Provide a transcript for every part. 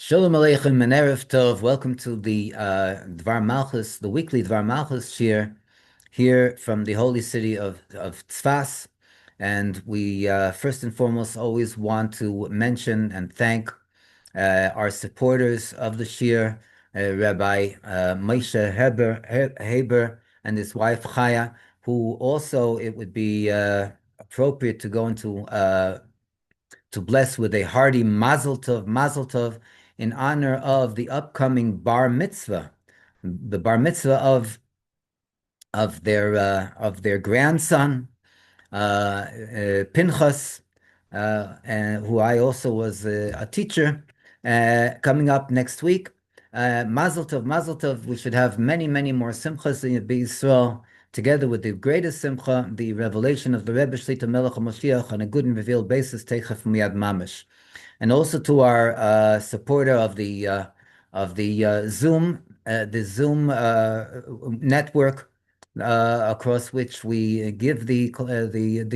Shalom Aleichem and Erev Tov. Welcome to the Dvar Malchus, the weekly Dvar Malchus shir here from the holy city of Tzfas. And we first and foremost always want to mention and thank our supporters of the shir, Rabbi Moshe Haber and his wife Chaya, who also it would be appropriate to go into to bless with a hearty Mazel Tov, in honor of the upcoming bar mitzvah, the bar mitzvah of their grandson, Pinchas, and who I also was a teacher, coming up next week. Mazel Tov, Mazel Tov. We should have many, many more simchas in Yisrael, together with the greatest simcha, the revelation of the Rebbe Shlitah Melech Mashiach on a good and revealed basis, Teichef Miyad Mamish. And also to our supporter of the Zoom, network, across which we give the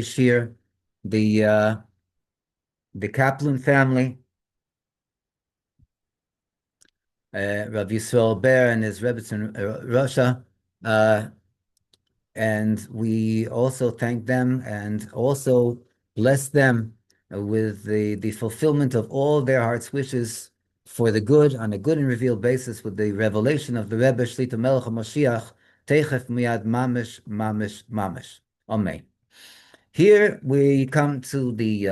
shir, the Kaplan family, Rav Yisrael Ber and his Rebbetzin Russia, and we also thank them and also bless them with the fulfillment of all their heart's wishes for the good, on a good and revealed basis, with the revelation of the Rebbe Shlitah Melech Mashiach, Teichef Miyad Mamish, Mamish, Mamish. Amen. Here we come to the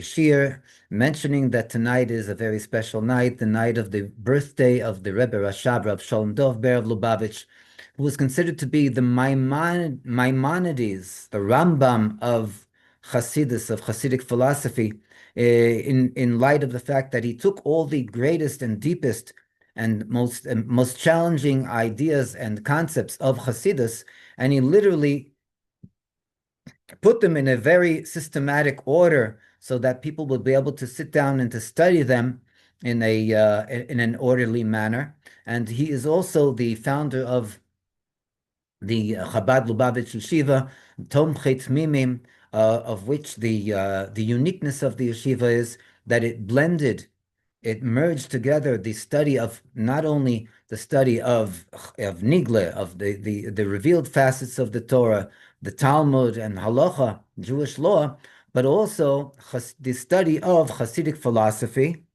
shir, mentioning that tonight is a very special night, the night of the birthday of the Rebbe Rashab, Rav Shalom Dov Ber of Lubavitch, who was considered to be the Maimonides, the Rambam of Hasidus, of Hasidic philosophy, in light of the fact that he took all the greatest and deepest and most challenging ideas and concepts of Hasidus, and he literally put them in a very systematic order so that people would be able to sit down and to study them in an orderly manner. And he is also the founder of the Chabad Lubavitch Yeshiva, Tomchei Tmimim, of which the uniqueness of the yeshiva is that it merged together the study of not only the study of Nigle, of the revealed facets of the Torah, the Talmud and Halacha, Jewish law, but also the study of Hasidic philosophy,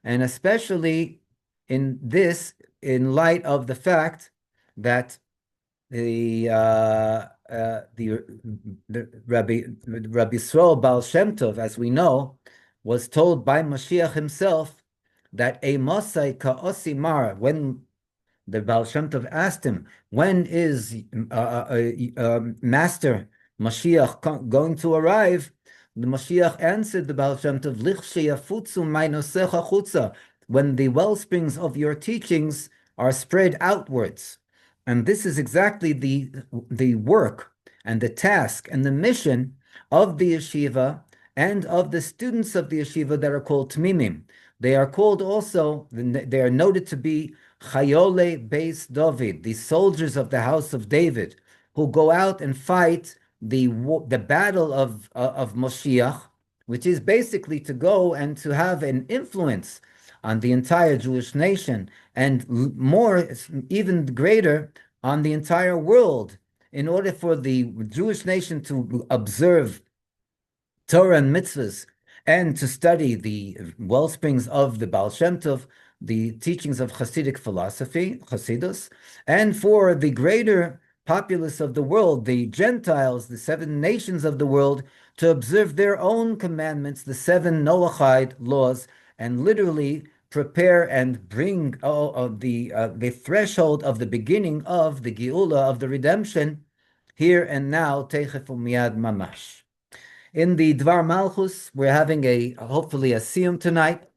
and especially in light of the fact that the Rabbi Yisrael Baal Shem Tov, as we know, was told by Mashiach himself that a Mosai Ka'osi Mara, when the Baal Shem Tov asked him, when is Master Mashiach going to arrive? The Mashiach answered the Baal Shem Tov, when the well springs of your teachings are spread outwards. And this is exactly the work and the task and the mission of the yeshiva and of the students of the yeshiva that are called Tmimim. They are called also, they are noted to be Chayolei Beis David, the soldiers of the house of David, who go out and fight the battle of Moshiach, which is basically to go and to have an influence on the entire Jewish nation, and more, even greater, on the entire world, in order for the Jewish nation to observe Torah and mitzvahs and to study the well springs of the Baal Shem Tov, the teachings of Hasidic philosophy, Hasidus, and for the greater populace of the world, the Gentiles, the 7 nations of the world, to observe their own commandments, the 7 Noachide laws, and literally prepare and bring the threshold of the beginning of the Geula, of the redemption, here and now, Teichef Umiyad Mamash. In the Dvar Malchus, we're having hopefully a siyum tonight.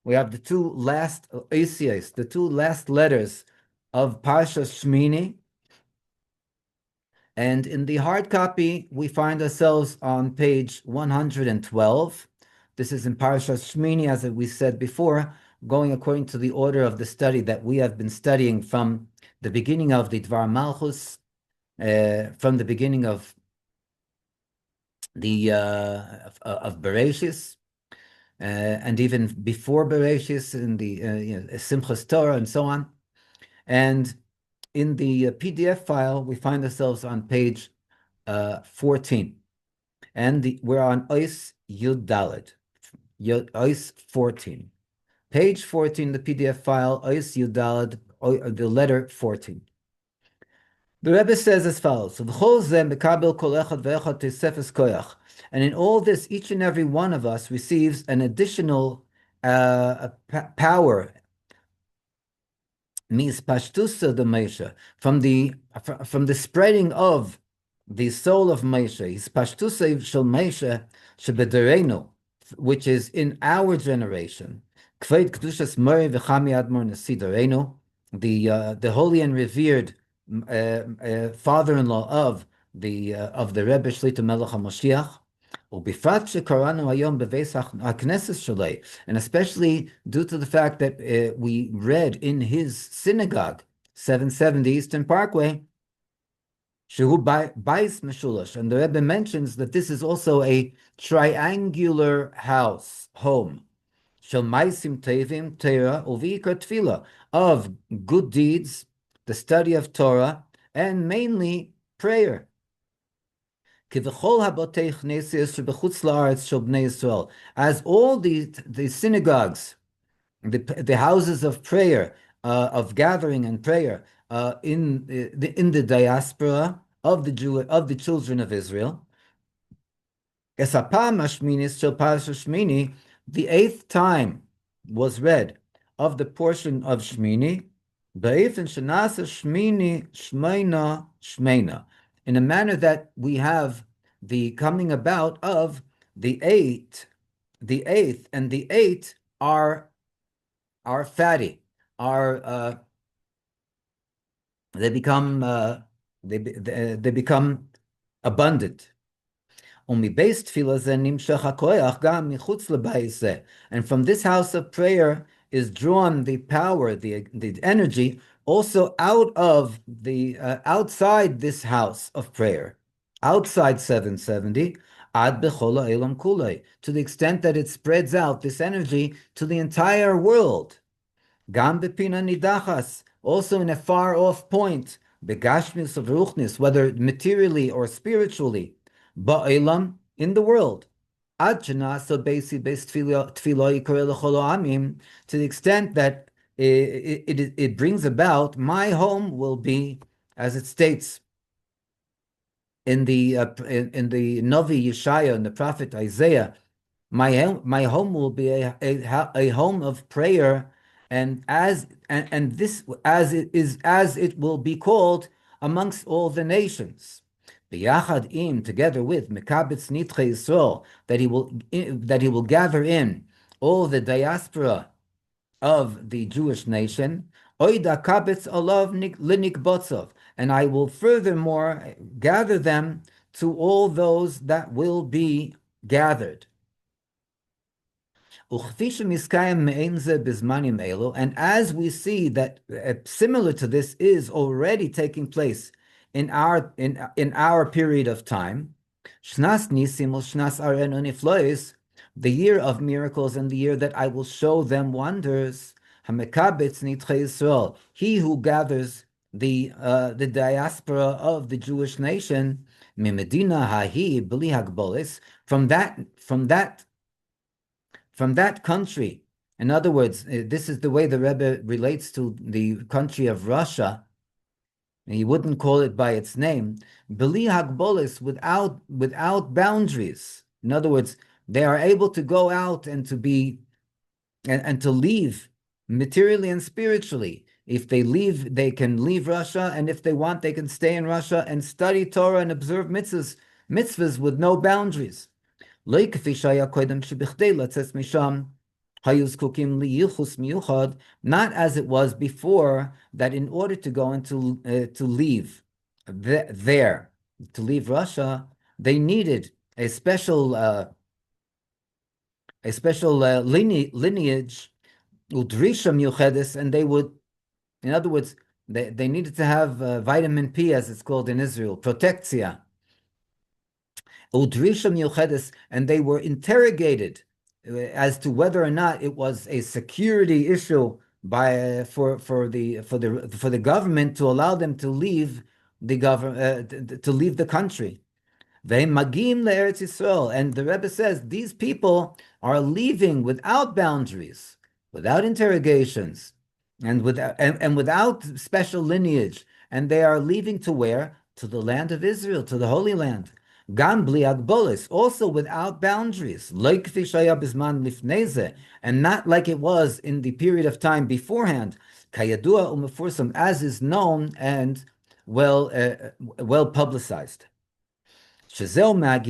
We have the two last letters of Parshas Shmini. And in the hard copy, we find ourselves on page 112. This is in Parshas Shmini, as we said before, going according to the order of the study that we have been studying from the beginning of the Dvar Malchus, from the beginning of the of Bereshis, and even before Bereshis in the Simchas Torah and so on. And in the PDF file, we find ourselves on page 14, and we're on Ois Yud Daled, Ois 14. Page 14, the PDF file, Ois Yud Daled, the letter 14. The Rebbe says as follows: and in all this, each and every one of us receives an additional power, mispashtusa de Moshe, from the spreading of the soul of Moshe, hispashtusa shel Moshe shebederenu, which is in our generation. Kved kedushas Mori v'chami admor nesiderenu, the holy and revered father-in-law of the Rebbe Shlitah Melech HaMoshiach, and especially due to the fact that we read in his synagogue, 770 Eastern Parkway, Shehu Bais Meshulash, and the Rebbe mentions that this is also a triangular house, home, Shel Maisim Tevim Torah Uvikar Tefillah, of good deeds, the study of Torah, and mainly prayer. As all the synagogues, the houses of prayer, of gathering and prayer, in the diaspora of the children of Israel, the eighth time was read of the portion of Shmini, in a manner that we have the coming about of the eighth, and the eight are fatty, they become abundant. And from this house of prayer is drawn the power, the energy, also out of the outside this house of prayer, outside 770, ad bechola elam kulei, to the extent that it spreads out this energy to the entire world. Gam bepina nidachas, also in a far off point, begashmis of ruchnis, whether materially or spiritually, ba'elam, in the world. Ad shenasa besi bes tefillah yikareh l'chol ha'amim, to the extent that it brings about, my home will be, as it states in the Novi Yeshaya, in the prophet Isaiah, my home will be a home of prayer, and this as it will be called amongst all the nations. B'yachad im, together with Mekabetz Nitchei Yisrael, that he will gather in all the diaspora of the Jewish nation. Oida kabetz alav linik botzov, and I will furthermore gather them to all those that will be gathered. And as we see that similar to this is already taking place in our period of time, the year of miracles and the year that I will show them wonders, he who gathers the diaspora of the Jewish nation, from that country. In other words, this is the way the Rebbe relates to the country of Russia. He wouldn't call it by its name. Beli hagbolis, without boundaries. In other words, they are able to go out and to be and to leave materially and spiritually. If they leave, they can leave Russia, and if they want, they can stay in Russia and study Torah and observe mitzvahs with no boundaries. Not as it was before, that in order to go and to leave to leave Russia, they needed a special lineage, udrisha miuchedes, and they would, in other words, they needed to have vitamin P, as it's called in Israel, protectia. Udrisha Miuchedes, and they were interrogated as to whether or not it was a security issue for the government to allow them to leave the government to leave the country. They magim le'eretz Yisrael, and the Rebbe says these people are leaving without boundaries, without interrogations, and without special lineage, and they are leaving to where? To the land of Israel, to the Holy Land. Gam bli agbolis, also without boundaries, like kfi shaya bisman lifnei zeh, and not like it was in the period of time beforehand. Kayadua umefursam, as is known and well publicized. That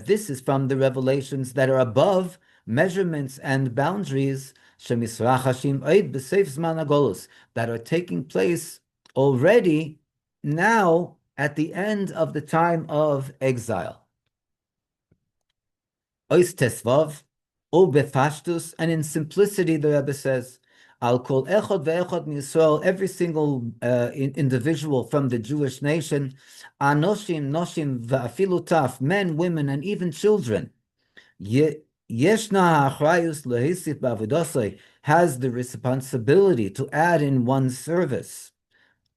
this is from the revelations that are above measurements and boundaries that are taking place already now at the end of the time of exile. Ois tesvav, o befashtus, and in simplicity, the Rebbe says, I'll call echod ve'echod Yisrael, every single individual from the Jewish nation, anoshim, noshim, ve'afilu taf, men, women, and even children. Yeshna ha'achrayus lehisif ba'avodosai, has the responsibility to add in one's service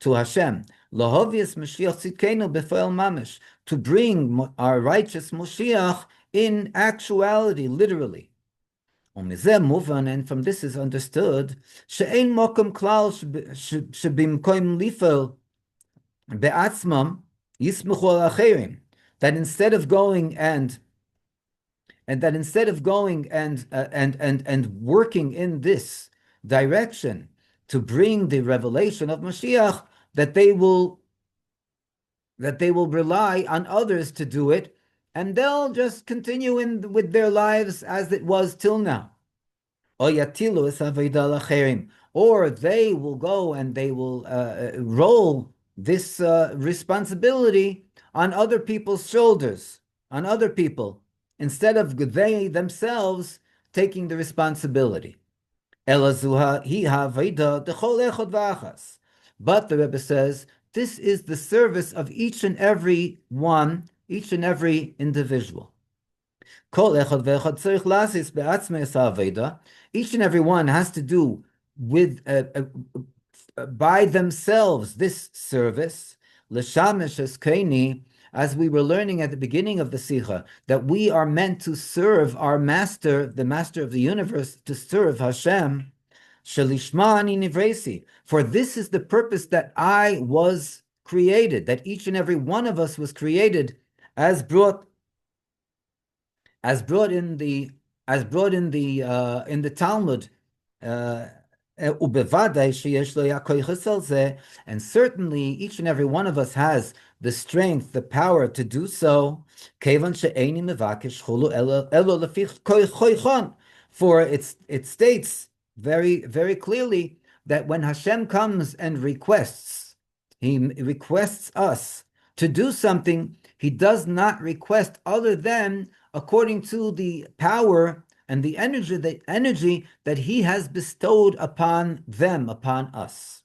to Hashem. Lahovius Mashiach tzidkenu b'foel mamish, to bring our righteous Mashiach in actuality, literally. And from this is understood she'ein mokum klal shebimkoim lifel be'atzmam yismuchu al acherim, that instead of going and working in this direction to bring the revelation of Mashiach, that they will rely on others to do it, and they'll just continue with their lives as it was till now. Or they will go and they will roll this responsibility on other people's shoulders, on other people, instead of they themselves taking the responsibility. But the Rebbe says, this is the service of each and every one, each and every individual. Each and every one has to do with by themselves this service. As we were learning at the beginning of the Sikha, that we are meant to serve our master, the master of the universe, to serve Hashem. For this is the purpose that I was created, that each and every one of us was created, as brought in the Talmud. And certainly each and every one of us has the strength, the power to do so. For it states very, very clearly that when Hashem comes and requests, He requests us to do something, He does not request other than according to the power and the energy that He has bestowed upon them, upon us.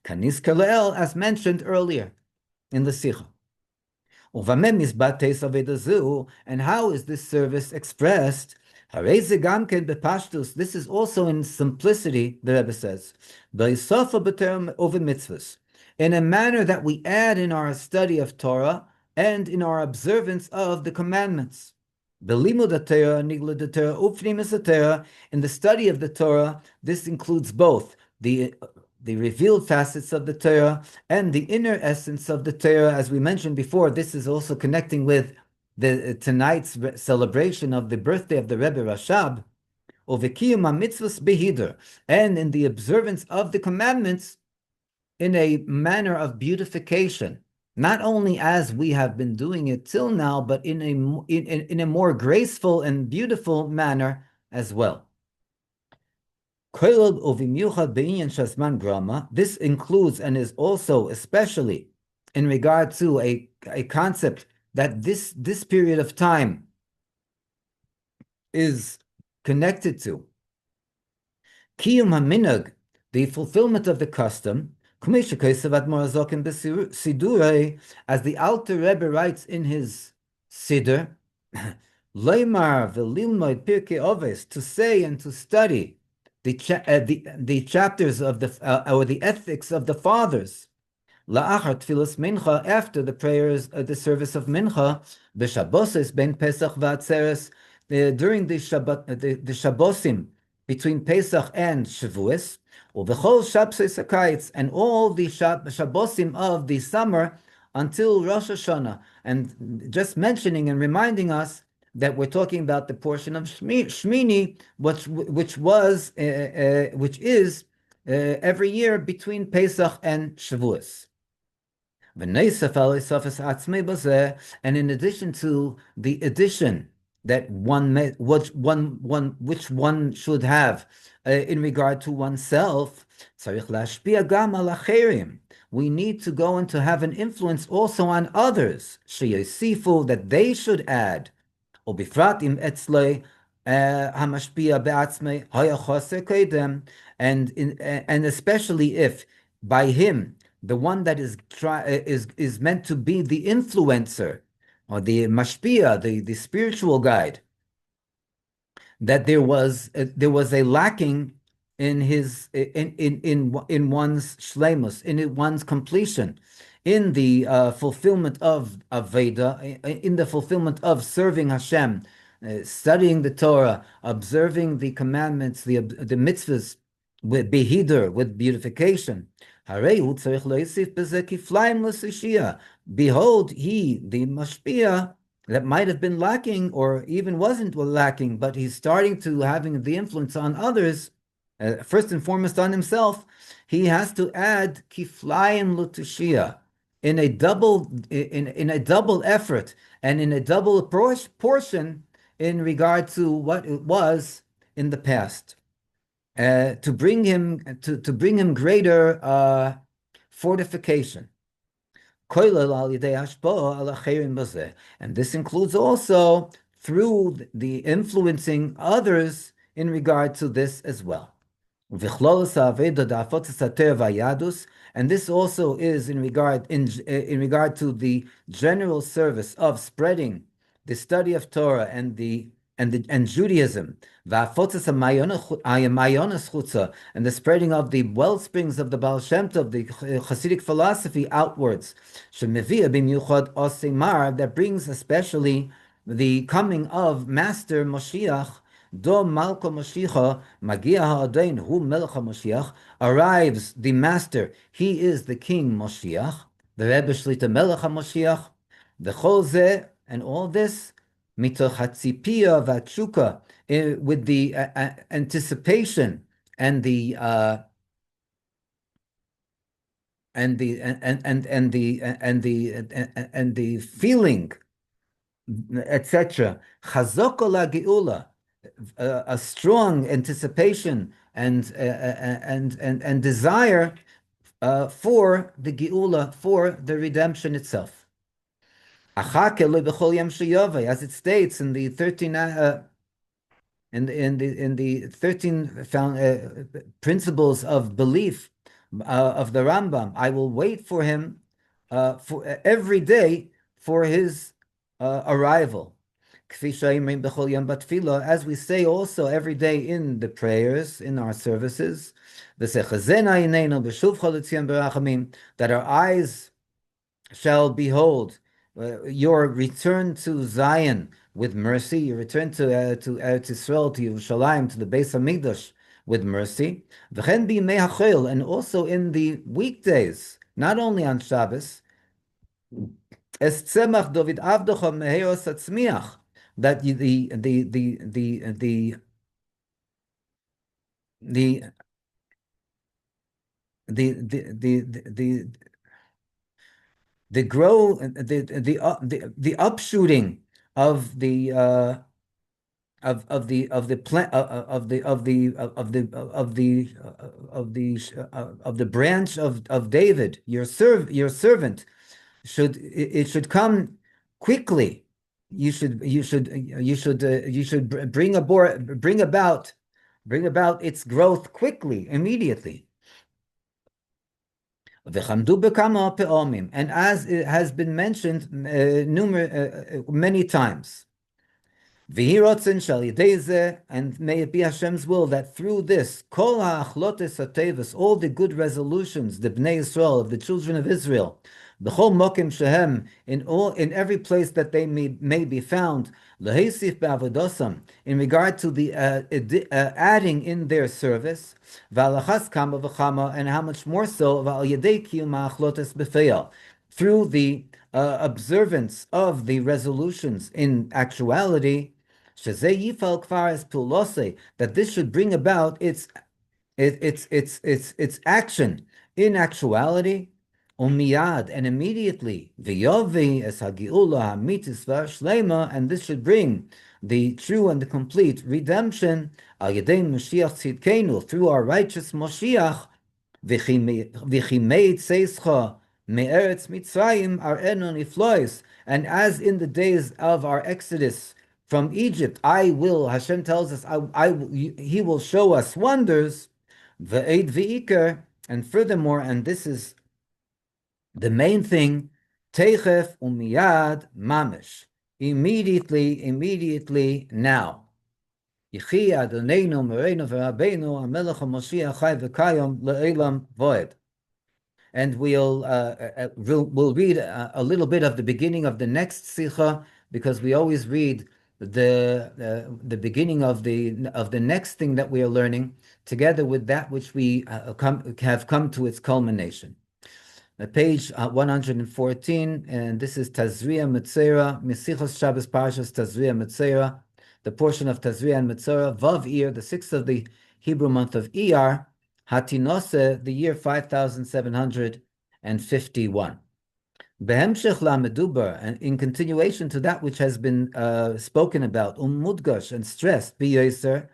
Kanis Kaleel, as mentioned earlier in the Sikha. And how is this service expressed? This is also in simplicity, the Rebbe says, in a manner that we add in our study of Torah and in our observance of the commandments. In the study of the Torah, this includes both the revealed facets of the Torah and the inner essence of the Torah. As we mentioned before, this is also connecting with tonight's celebration of the birthday of the Rebbe Rashab, and in the observance of the commandments in a manner of beautification, not only as we have been doing it till now, but in a more graceful and beautiful manner as well. This includes and is also especially in regard to a concept that this period of time is connected to. Kiyum haminag, the fulfillment of the custom, As the Alter Rebbe writes in his Siddur, Leimar v'lilmoid Pirkei Oves, to say and to study the chapters of the or the ethics of the fathers. La'achar tfilas mincha, after the prayers, the service of mincha, b'shabbosis ben Pesach v'atzeres, during the Shabbat, the Shabbosim between Pesach and Shavuos, u'v'chol Shabbosis hakayitz, and all the Shabbosim of the summer until Rosh Hashanah. And just mentioning and reminding us that we're talking about the portion of Shmini, which is every year between Pesach and Shavuos. And in addition to the addition that which one should have in regard to oneself, we need to go and to have an influence also on others, that they should add. ובפרט אם אצלי המשפיע בעצמי היה חוסר קודם, and especially if by him, the one that is meant to be the influencer, or the mashpia, the spiritual guide, that there was a lacking in his in one's shleimus, in one's completion, in the fulfillment of Veda, in the fulfillment of serving Hashem, studying the Torah, observing the commandments, the mitzvahs, with behidur, with beautification. Behold, he, the mashpia, that might have been lacking or even wasn't lacking, but he's starting to having the influence on others, first and foremost on himself, he has to add kiflayim lutushia, in a double effort and in a double portion in regard to what it was in the past, to bring him greater fortification. And this includes also through the influencing others in regard to this as well. And this also is in regard to the general service of spreading the study of Torah and Judaism, and the spreading of the well springs of the Baal Shem Tov, the Hasidic philosophy outwards, that brings especially the coming of Master Moshiach. Do Malko Moshiach Magia Ha'adain Hu Melech Moshiach, arrives the Master, he is the King Moshiach, the Rebbe Shlitah Melech Moshiach, the Chol and all this mitoch hatzipia v'atshuka, with the anticipation and the feeling, etc. Chazoko la geula, a strong anticipation and desire for the geula, for the redemption itself. As it states in the 13 principles of belief of the Rambam, I will wait for him for every day for his arrival. As we say also every day in the prayers, in our services, that our eyes shall behold your return to Zion with mercy, your return to Eretz Yisrael, to Yerushalayim, to the Beis Hamikdash with mercy, and also in the weekdays, not only on Shabbos, Es tzemach David avdocha meheos atzmiach, that the upshooting of the branch of David, your servant, should come quickly. You should bring about its growth quickly, immediately. And as it has been mentioned many times, and may it be Hashem's will that through this, all the good resolutions, the Bnei Yisrael, of the children of Israel, b'chol mokim shehem, in every place that they may be found, lehisif be'avodosam, in regard to the adding in their service, v'alachas kama v'chama, and how much more so, v'al yedei kiyum ha'achlotes b'feil, through the observance of the resolutions in actuality, that this should bring about its action in actuality, umiyad, and immediately, v'yovi es hagiula hamitis v'shlema, and this should bring the true and the complete redemption, al yedei Mashiach tzidkenu, through our righteous Moshiach, v'chimei tzeischa me'eretz Mitzrayim ar'enu niflois, and as in the days of our exodus from Egypt, Hashem tells us, He will show us wonders, v'eid v'iker, and furthermore, and this is the main thing, teichef umiyad mamish, immediately now. Yichi Adoneinu Moreinu v'Rabbeinu HaMelech HaMoshiach Chai v'Kayom le'elam voed. And we'll read a little bit of the beginning of the next Sikha, because we always read the beginning of the next thing that we are learning together with that which we have come to its culmination. Page 114, and this is Tazria Metzera, Mesichos Shabbos Parashas Tazria Metzera, the portion of Tazria and Metzera, Vav Iyar, the 6th of the Hebrew month of Iyar, Hatinose, the year 5751. Behemshech la medubar, and in continuation to that which has been spoken about, mudgash, and stressed, biyoser,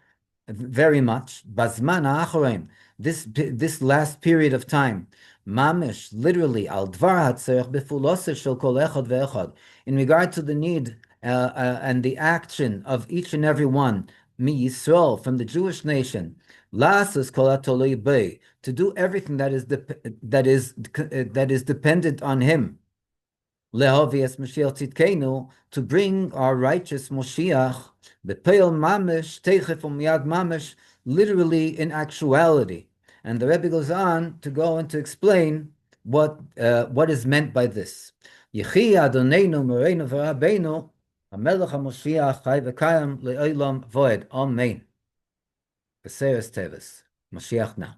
very much, bazman ha'achorim, this last period of time, mamish, literally, al dvar hatzerech befuloseh shel kol echad ve'echad, in regard to the need and the action of each and every one, mi Yisrael, from the Jewish nation, la'asos kol hatoloi bei, to do everything that is dependent on him, lehovias Mashiach tzidkenu, to bring our righteous Moshiach, bepeil mamish, teichef umiyad mamish, literally in actuality. And the Rebbe goes on to go and to explain what is meant by this. Yechi Adoneinu Moreinu v'Rabbeinu HaMelech HaMoshiach Chai v'Kayim le'olam voed. Amen. B'seres Teves. Mashiach now.